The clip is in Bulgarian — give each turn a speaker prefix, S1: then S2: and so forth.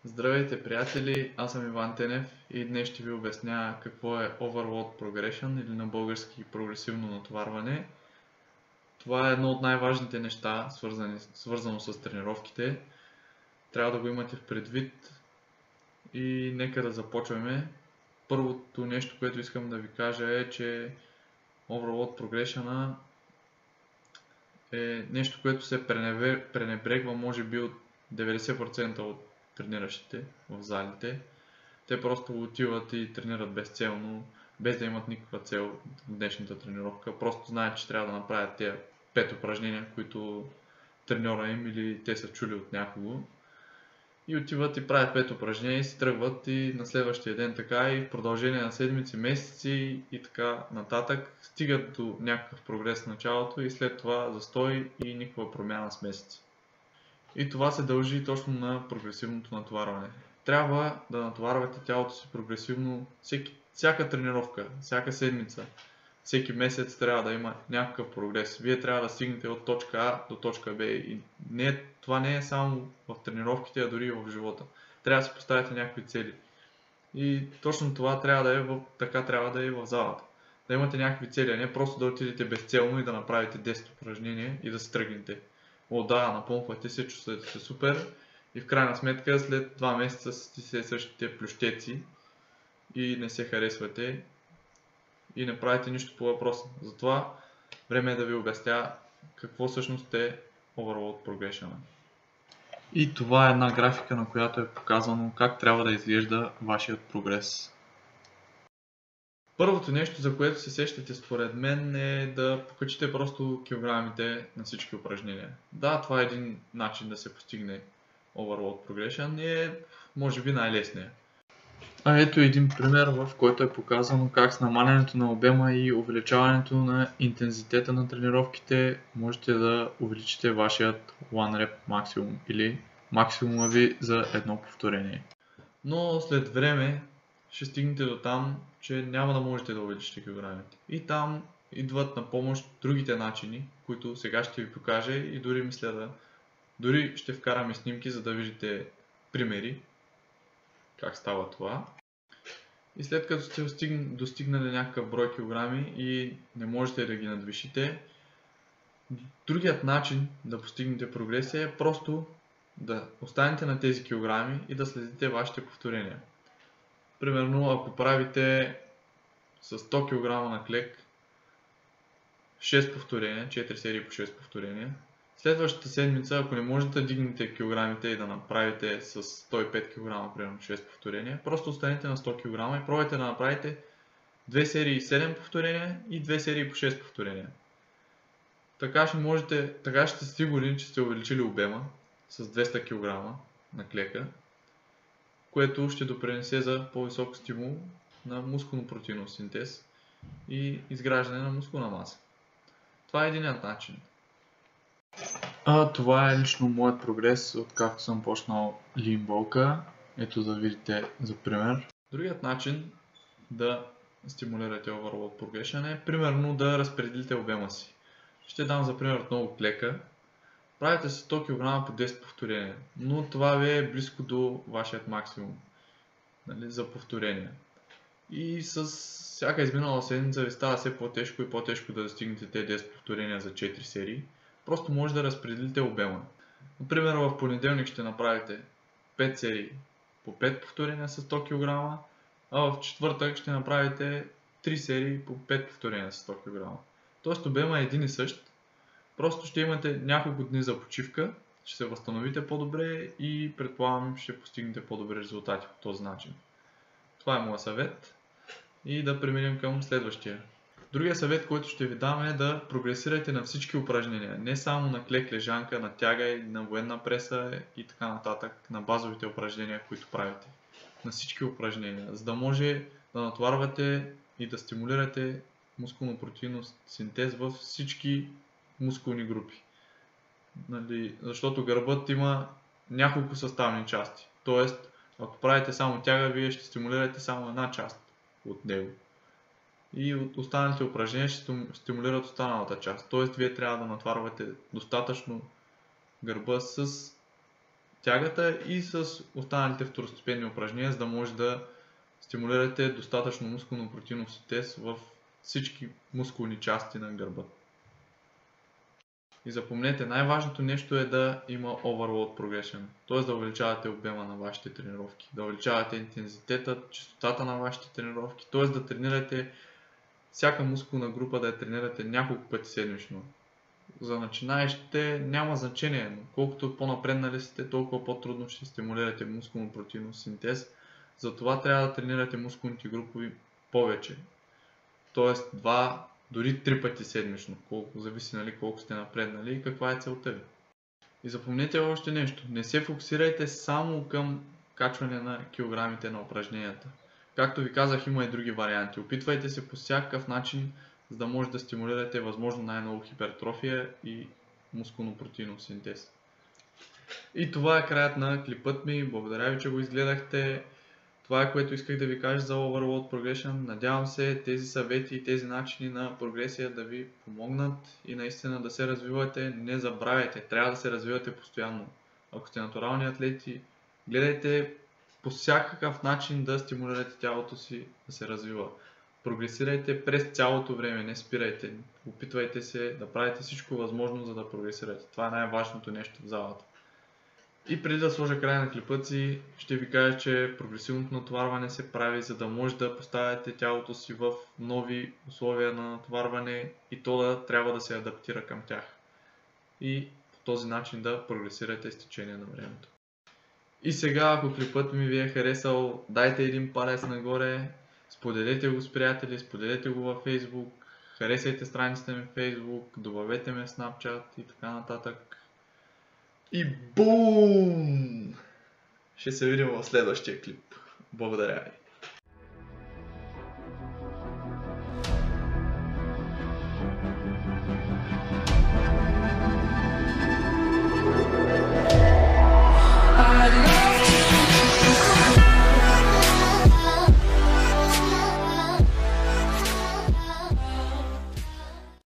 S1: Здравейте, приятели! Аз съм Иван Тенев и днес ще ви обясня какво е Overload Progression или на български прогресивно натоварване. Това е едно от най-важните неща, свързано с тренировките. Трябва да го имате в предвид и нека да започваме. Първото нещо, което искам да ви кажа е, че Overload Progression е нещо, което се пренебрегва може би от 90% от трениращите в залите. Те просто отиват и тренират безцелно, без да имат никаква цел в днешната тренировка. Просто знаят, че трябва да направят тези 5 упражнения, които треньора им или те са чули от някого. И отиват и правят 5 упражнения и си тръгват и на следващия ден така и в продължение на седмици, месеци и така нататък стигат до някакъв прогрес в началото и след това застой и никаква промяна с месеци. И това се дължи точно на прогресивното натоварване. Трябва да натоварвате тялото си прогресивно всяка тренировка, всяка седмица, всеки месец трябва да има някакъв прогрес. Вие трябва да стигнете от точка А до точка Б и това не е само в тренировките, а дори и в живота. Трябва да си поставите някакви цели. И точно това така трябва да е и в залата. Да имате някакви цели, а не просто да отидете безцелно и да направите 10 упражнения и да се тръгнете. Да, напомпвате се, чувствате се супер и в крайна сметка след 2 месеца сте същите плющеци и не се харесвате и не правите нищо по въпроса. Затова време е да ви обясня какво всъщност е Overload Progression. И това е една графика, на която е показано как трябва да изглежда вашият прогрес. Първото нещо, за което се сещате според мен е да покачите просто килограмите на всички упражнения. Да, това е един начин да се постигне Overload Progression и е може би най-лесният. А ето един пример, в който е показано как с намалянето на обема и увеличаването на интензитета на тренировките можете да увеличите вашият One Rep максимум или максимума ви за едно повторение. Но след време ще стигнете до там, че няма да можете да увеличите килограмите. И там идват на помощ другите начини, които сега ще ви покажа и дори ще вкараме снимки, за да видите примери как става това. И след като сте достигнали някакъв брой килограми и не можете да ги надвишите, другият начин да постигнете прогресия е просто да останете на тези килограми и да следите вашите повторения. Примерно, ако правите с 100 кг на клек 6 повторения, 4 серии по 6 повторения, следващата седмица, ако не можете да дигнете килограмите и да направите с 105 кг, примерно 6 повторения, просто останете на 100 кг и пробайте да направите 2 серии 7 повторения и 2 серии по 6 повторения. Така ще сте сигурни, че сте увеличили обема с 200 кг на клека, което ще допринесе за по-висок стимул на мускулно-протеинов синтез и изграждане на мускулна маса. Това е единият начин. Това е лично моят прогрес, откакто съм почнал Lean Bulk. Ето да видите за пример. Другият начин да стимулирате Overload Progression е примерно да разпределите обема си. Ще дам за пример отново клека. Правите с 100 кг по 10 повторения, но това ви е близко до вашият максимум, нали, за повторения. И с всяка изминала седмица ви става все по-тежко и по-тежко да достигнете тези 10 повторения за 4 серии. Просто може да разпределите обема. Например, в понеделник ще направите 5 серии по 5 повторения с 100 кг, а в четвъртък ще направите 3 серии по 5 повторения с 100 кг. Тоест обема е един и същ. Просто ще имате няколко дни за почивка, ще се възстановите по-добре и предполагам ще постигнете по-добри резултати по този начин. Това е моят съвет и да преминем към следващия. Другия съвет, който ще ви дам е да прогресирате на всички упражнения, не само на клек, лежанка, на тяга, на военна преса и така нататък, на базовите упражнения, които правите. На всички упражнения, за да може да натоварвате и да стимулирате мускулно-протеинов синтез във всички мускулни групи. Защото гърбът има няколко съставни части. Тоест, ако правите само тяга, вие ще стимулирате само една част от него. И от останалите упражнения ще стимулират останалата част. Тоест, вие трябва да натварвате достатъчно гърба с тягата и с останалите второстепенни упражнения, за да може да стимулирате достатъчно мускулно-протеинов синтез в всички мускулни части на гърба. И запомнете, най-важното нещо е да има overload progression, т.е. да увеличавате обема на вашите тренировки, да увеличавате интензитета, честотата на вашите тренировки, т.е. да тренирате всяка мускулна група, да я тренирате няколко пъти седмично. За начинаещите няма значение, но колкото по-напреднали сте, толкова по-трудно ще стимулирате мускулно-протеинов синтез. Затова трябва да тренирате мускулните групи повече. Тоест 2, дори 3 пъти седмично, зависи колко сте напреднали и каква е целта ви. И запомнете още нещо, не се фокусирайте само към качване на килограмите на упражненията. Както ви казах, има и други варианти. Опитвайте се по всякакъв начин, за да може да стимулирате възможно най-много хипертрофия и мускулно-протеинов синтез. И това е краят на клипът ми. Благодаря ви, че го изгледахте. Това е, което исках да ви кажа за Overload Progression. Надявам се тези съвети и тези начини на прогресия да ви помогнат и наистина да се развивате. Не забравяйте, трябва да се развивате постоянно. Ако сте натурални атлети, гледайте по всякакъв начин да стимулирате тялото си да се развива. Прогресирайте през цялото време, не спирайте. Опитвайте се да правите всичко възможно, за да прогресирате. Това е най-важното нещо в залата. И преди да сложа край на клипът си, ще ви кажа, че прогресивното натоварване се прави, за да може да поставяте тялото си в нови условия на натоварване и то да трябва да се адаптира към тях. И по този начин да прогресирате с течение на времето. И сега, ако клипът ми ви е харесал, дайте един палец нагоре, споделете го с приятели, споделете го във Facebook, харесайте страницата ми в Facebook, добавете ме в Snapchat и така нататък. И бум! Ще се видим в следващия клип. Благодаря ви.